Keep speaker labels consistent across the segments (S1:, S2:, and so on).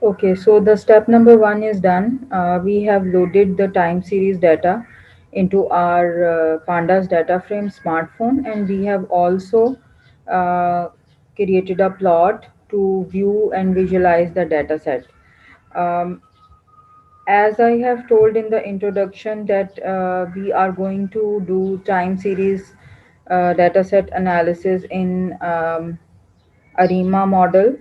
S1: Okay, so the step number one is done. We have loaded the time series data into our Pandas data frame smartphone, and we have also uh, created a plot to view and visualize the data set. Um, as I have told in the introduction that we are going to do time series dataset analysis in ARIMA model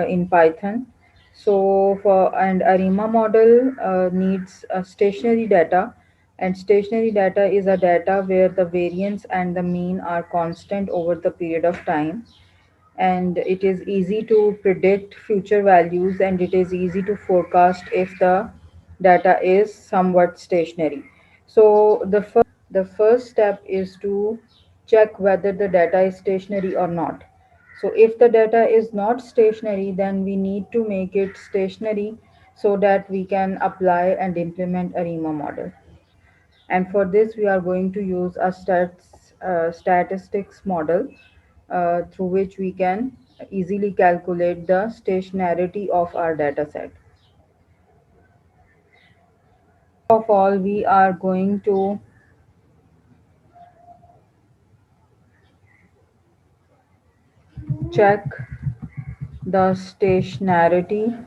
S1: in Python. So for and ARIMA model needs stationary data, and stationary data is a data where the variance and the mean are constant over the period of time, and it is easy to predict future values, and it is easy to forecast if the data is somewhat stationary. So the first step is to check whether the data is stationary or not. So if the data is not stationary, then we need to make it stationary so that we can apply and implement a RIMA model. And for this, we are going to use a statistics model through which we can easily calculate the stationarity of our data set. Of all, we are going to check the stationarity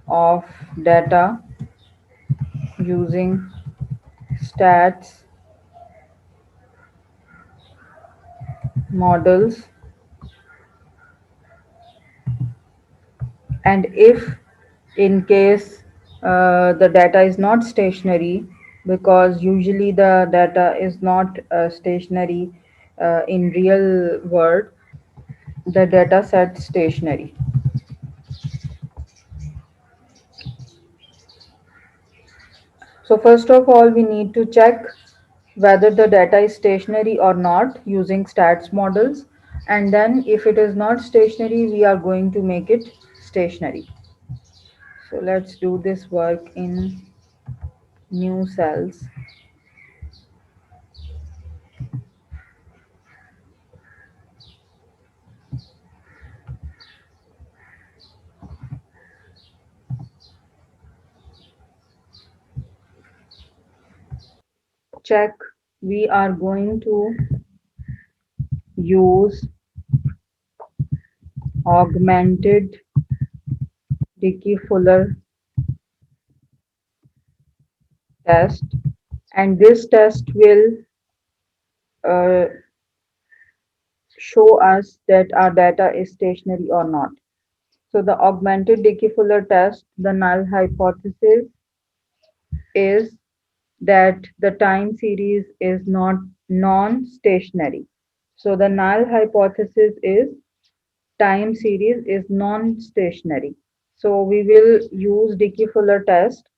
S1: of data using stats models, and if in case the data is not stationary, because usually the data is not stationary in real world, the data set stationary. So first of all, we need to check whether the data is stationary or not using stats models, and then if it is not stationary, we are going to make it stationary. So let's do this work in new cells. Check, we are going to use augmented Dickey-Fuller test, and this test will uh, show us that our data is stationary or not. So the augmented Dickey-Fuller test, the null hypothesis is that the time series is not non-stationary. So the null hypothesis is time series is non-stationary. So we will use Dickey-Fuller test,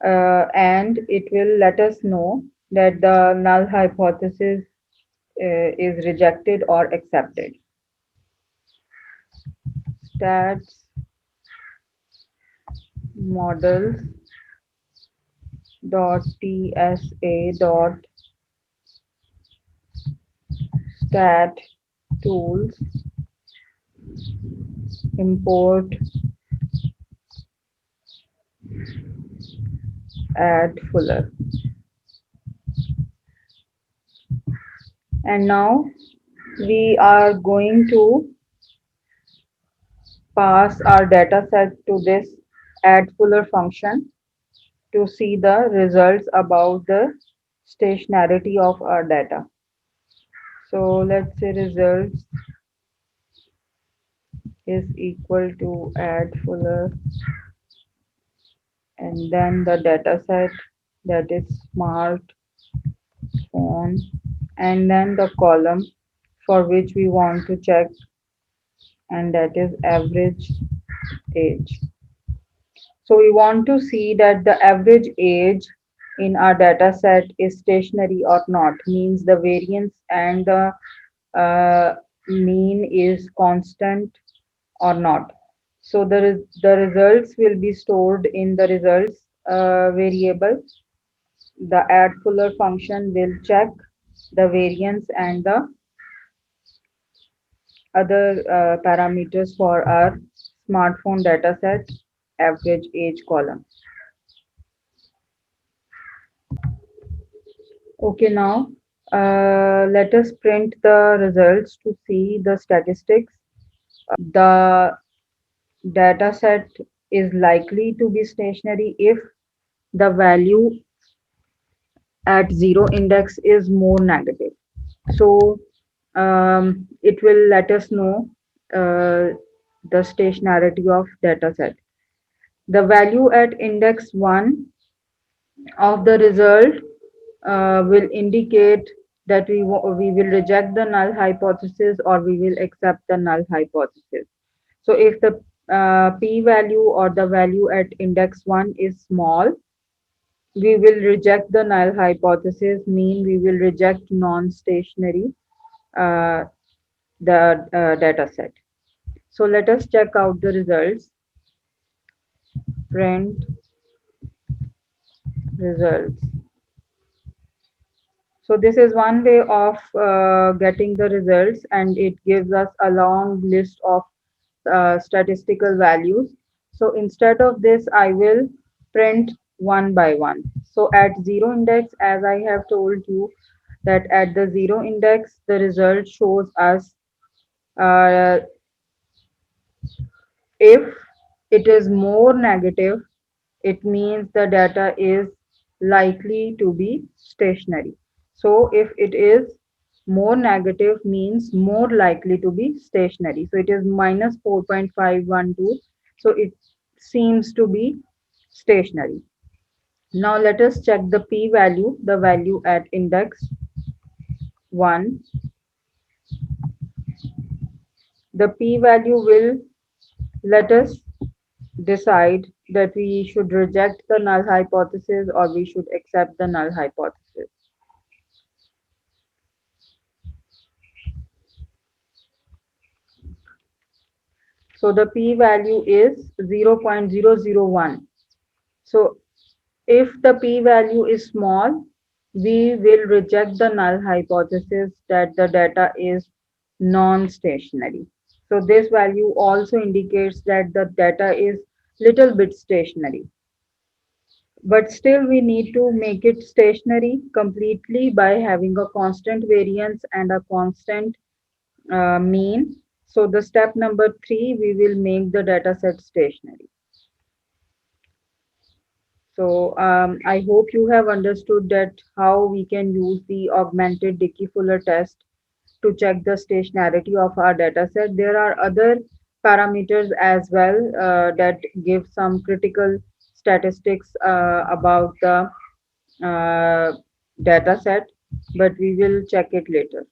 S1: and it will let us know that the null hypothesis is rejected or accepted. Stats models dot tsa dot stat tools import add fuller. And now we are going to pass our data set to this add fuller function to see the results about the stationarity of our data. So let's say results is equal to add fuller, and then the data set, that is smartphone, and then the column for which we want to check, and that is average age. So we want to see that the average age in our data set is stationary or not, means the variance and the mean is constant or not. So the results will be stored in the results variable. The add fuller function will check the variance and the other parameters for our smartphone dataset average age column. Okay, now let us print the results to see the statistics. The dataset is likely to be stationary if the value at zero index is more negative. So it will let us know the stationarity of dataset. The value at index 1 of the result will indicate that we will reject the null hypothesis or we will accept the null hypothesis. So if the p-value or the value at index 1 is small, we will reject the null hypothesis, mean we will reject non-stationary uh, data set. So let us check out the results. Print results. So this is one way of getting the results, and it gives us a long list of statistical values. So instead of this, I will print one by one. So at zero index, as I have told you, that at the zero index, the result shows us uh, if it is more negative, it means the data is likely to be stationary. So if it is more negative means more likely to be stationary. So it is minus 4.512. So it seems to be stationary. Now let us check the p-value, the value at index 1. The p-value will let us decide that we should reject the null hypothesis or we should accept the null hypothesis. So the p-value is 0.001. So if the p-value is small, we will reject the null hypothesis that the data is non-stationary. So this value also indicates that the data is little bit stationary. But still we need to make it stationary completely by having a constant variance and a constant mean. So the step number 3, we will make the data set stationary. So I hope you have understood that how we can use the augmented Dickey-Fuller test to check the stationarity of our data set. There are other parameters as well that give some critical statistics about the data set, but we will check it later.